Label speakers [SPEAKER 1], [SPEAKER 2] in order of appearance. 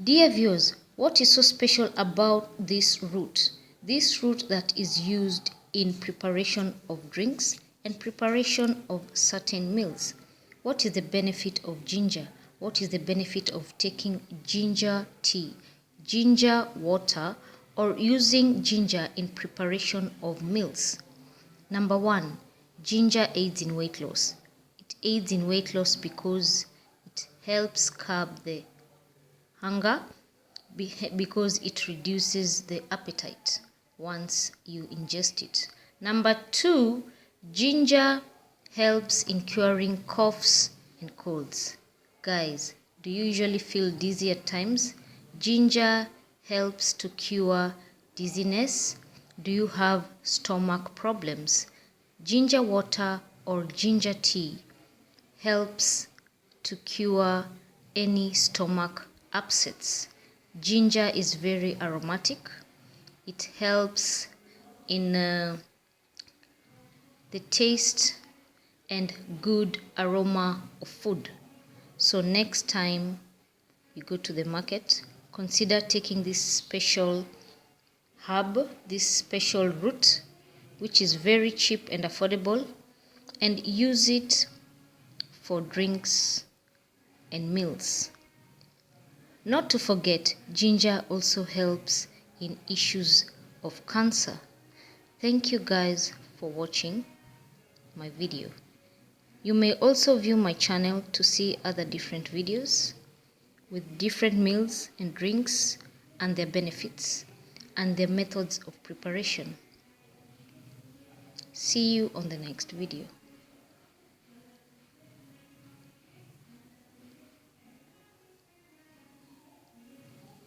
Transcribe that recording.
[SPEAKER 1] Dear viewers, what is so special about this root? This root that is used in preparation of drinks and preparation of certain meals. What is the benefit of ginger? What is the benefit of taking ginger tea, ginger water, or using ginger in preparation of meals? Number one, ginger aids in weight loss. It aids in weight loss because it helps curb the hunger, because it reduces the appetite once you ingest it. Number two, ginger helps in curing coughs and colds. Guys, do you usually feel dizzy at times? Ginger helps to cure dizziness. Do you have stomach problems? Ginger water or ginger tea helps to cure any stomach upsets. Ginger is very aromatic. It helps in the taste and good aroma of food. So next time you go to the market, consider taking this special herb, this special root, which is very cheap and affordable, and use it for drinks and meals. Not to forget, ginger also helps in issues of cancer. Thank you guys for watching my video. You may also view my channel to see other different videos with different meals and drinks and their benefits and their methods of preparation. See you on the next video.